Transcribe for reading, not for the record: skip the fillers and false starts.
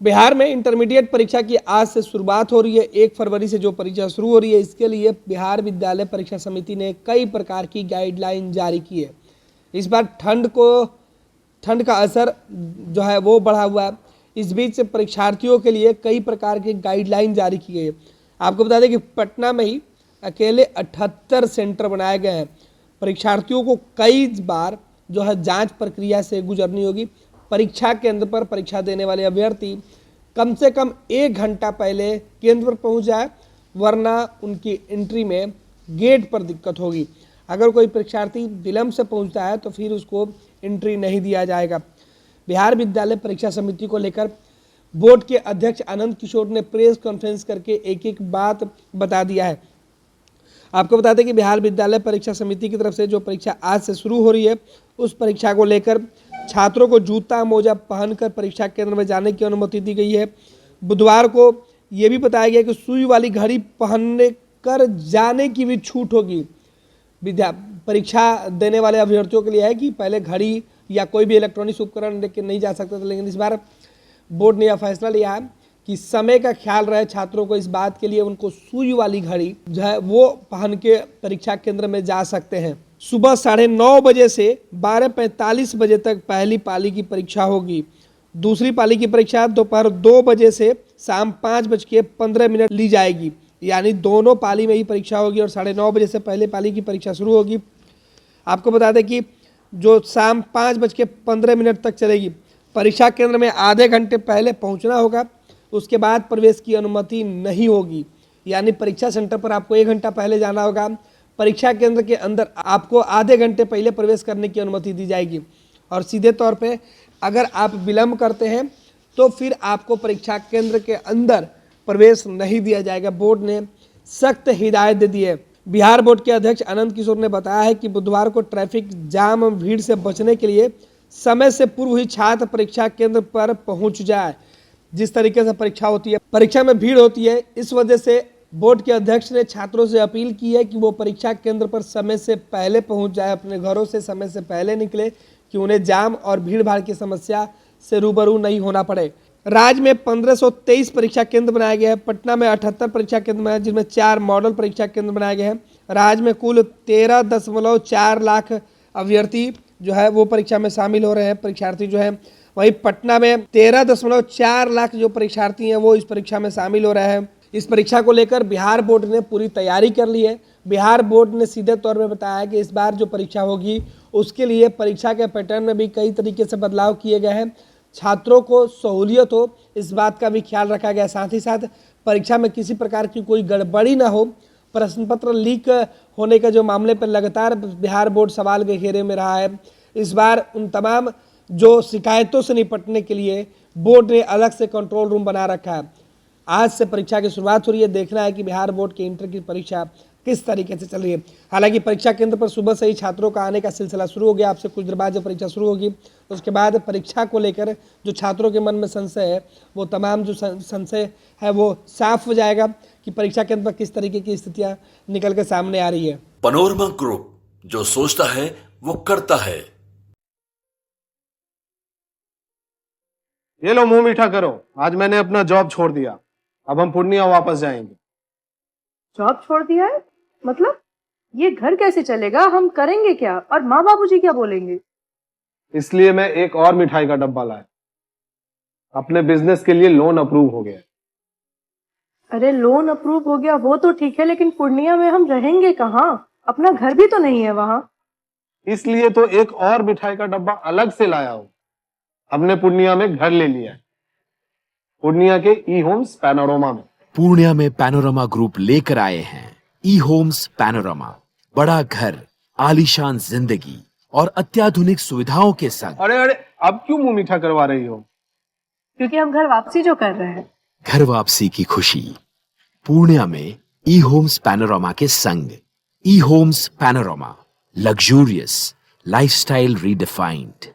बिहार में इंटरमीडिएट परीक्षा की आज से शुरुआत हो रही है। 1 फरवरी से जो परीक्षा शुरू हो रही है, इसके लिए बिहार विद्यालय परीक्षा समिति ने कई प्रकार की गाइडलाइन जारी की है। इस बार ठंड का असर जो है वो बढ़ा हुआ है। इस बीच परीक्षार्थियों के लिए कई प्रकार की गाइडलाइन जारी की गई है। आपको बता दें कि पटना में ही अकेले 78 सेंटर बनाए गए हैं। परीक्षार्थियों को कई बार जो है जांच प्रक्रिया से गुजरनी होगी। परीक्षा केंद्र पर परीक्षा देने वाले अभ्यर्थी कम से कम 1 घंटा पहले केंद्र पर पहुंच जाए, वरना उनकी एंट्री में गेट पर दिक्कत होगी। अगर कोई परीक्षार्थी विलंब से पहुंचता है तो फिर उसको एंट्री नहीं दिया जाएगा। बिहार विद्यालय परीक्षा समिति को लेकर बोर्ड के अध्यक्ष आनंद किशोर ने प्रेस कॉन्फ्रेंस करके एक एक बात बता दिया है। आपको बता दें कि बिहार विद्यालय परीक्षा समिति की तरफ से जो परीक्षा आज से शुरू हो रही है, उस परीक्षा को लेकर छात्रों को जूता मोजा पहनकर परीक्षा केंद्र में जाने की अनुमति दी गई है। बुधवार को ये भी बताया गया कि सुई वाली घड़ी पहनने कर जाने की भी छूट होगी। परीक्षा देने वाले अभ्यर्थियों के लिए है कि पहले घड़ी या कोई भी इलेक्ट्रॉनिक उपकरण लेकर नहीं जा सकते थे, लेकिन इस बार बोर्ड ने यह फैसला लिया है कि समय का ख्याल रहे छात्रों को। इस बात के लिए उनको सुई वाली घड़ी जो है वो पहन के परीक्षा केंद्र में जा सकते हैं। सुबह 9:30 बजे से 12:45 बजे तक पहली पाली की परीक्षा होगी। दूसरी पाली की परीक्षा दोपहर 2 बजे से शाम 5:15 ली जाएगी। यानी दोनों पाली में ही परीक्षा होगी और 9:30 बजे से पहले पाली की परीक्षा शुरू होगी। आपको बता दें कि जो शाम 5:15 तक चलेगी। परीक्षा केंद्र में आधे घंटे पहले पहुंचना होगा, उसके बाद प्रवेश की अनुमति नहीं होगी। यानी परीक्षा सेंटर पर आपको 1 घंटा पहले जाना होगा। परीक्षा केंद्र के अंदर आपको आधे घंटे पहले प्रवेश करने की अनुमति दी जाएगी। और सीधे तौर पे अगर आप विलंब करते हैं तो फिर आपको परीक्षा केंद्र के अंदर प्रवेश नहीं दिया जाएगा। बोर्ड ने सख्त हिदायत दे दी है। बिहार बोर्ड के अध्यक्ष आनंद किशोर ने बताया है कि बुधवार को ट्रैफिक जाम भीड़ से बचने के लिए समय से पूर्व ही छात्र परीक्षा केंद्र पर पहुंच जाए। जिस तरीके से परीक्षा होती है, परीक्षा में भीड़ होती है, इस वजह से बोर्ड के अध्यक्ष ने छात्रों से अपील की है कि वो परीक्षा केंद्र पर समय से पहले पहुंच जाए, अपने घरों से समय से पहले निकले, कि उन्हें जाम और भीड़ भाड़ की समस्या से रूबरू नहीं होना पड़े। राज्य में 1523 परीक्षा केंद्र बनाए गए हैं। पटना में 78 परीक्षा केंद्र बनाए, जिसमें 4 मॉडल परीक्षा केंद्र बनाए गए हैं। राज्य में कुल 13.4 लाख अभ्यर्थी जो है वो परीक्षा में शामिल हो रहे हैं, परीक्षार्थी जो है। वहीं पटना में 13.4 लाख जो परीक्षार्थी हैं वो इस परीक्षा में शामिल हो रहे हैं। इस परीक्षा को लेकर बिहार बोर्ड ने पूरी तैयारी कर ली है। बिहार बोर्ड ने सीधे तौर पर बताया कि इस बार जो परीक्षा होगी उसके लिए परीक्षा के पैटर्न में भी कई तरीके से बदलाव किए गए हैं। छात्रों को सहूलियत हो, इस बात का भी ख्याल रखा गया। साथ ही साथ परीक्षा में किसी प्रकार की कोई गड़बड़ी ना हो। प्रश्न पत्र लीक होने के जो मामले पर लगातार बिहार बोर्ड सवाल के घेरे में रहा है, इस बार उन तमाम जो शिकायतों से निपटने के लिए बोर्ड ने अलग से कंट्रोल रूम बना रखा है। आज से परीक्षा की शुरुआत हो रही है। देखना है कि बिहार बोर्ड के इंटर की परीक्षा किस तरीके से चल रही है। हालांकि परीक्षा केंद्र पर सुबह से ही छात्रों का आने का सिलसिला शुरू हो गया। आपसे कुछ देर बाद जब परीक्षा शुरू होगी उसके बाद परीक्षा को लेकर जो छात्रों के मन में संशय है, वो तमाम जो संशय है वो साफ हो जाएगा कि परीक्षा केंद्र पर किस तरीके की स्थितियां निकल के सामने आ रही है। पैनोरमा ग्रुप, जो सोचता है वो करता है। ये लो, मुंह मीठा करो। आज मैंने अपना जॉब छोड़ दिया। अब हम पूर्णिया वापस जाएंगे। जॉब छोड़ दिया है? मतलब ये घर कैसे चलेगा? हम करेंगे क्या? और माँ बाबूजी क्या बोलेंगे? इसलिए मैं एक और मिठाई का डब्बा लाया। अपने बिजनेस के लिए लोन अप्रूव हो गया। अरे लोन अप्रूव हो गया वो तो ठीक है, लेकिन पूर्णिया में हम रहेंगे कहाँ? अपना घर भी तो नहीं है वहां। इसलिए तो एक और मिठाई का डब्बा अलग से लाया हूं। हमने पूर्णिया में घर ले लिया है, पूर्णिया के ई होम्स पैनोरमा में। पूर्णिया में पैनोरमा ग्रुप लेकर आए हैं ई होम्स पैनोरमा। बड़ा घर, आलीशान जिंदगी और अत्याधुनिक सुविधाओं के संग। अरे अब क्यों मुंह मीठा करवा रही हो? क्योंकि हम घर वापसी जो कर रहे हैं। घर वापसी की खुशी पूर्णिया में ई होम्स पैनोरमा के संग। ई Homes Panorama, luxurious lifestyle redefined.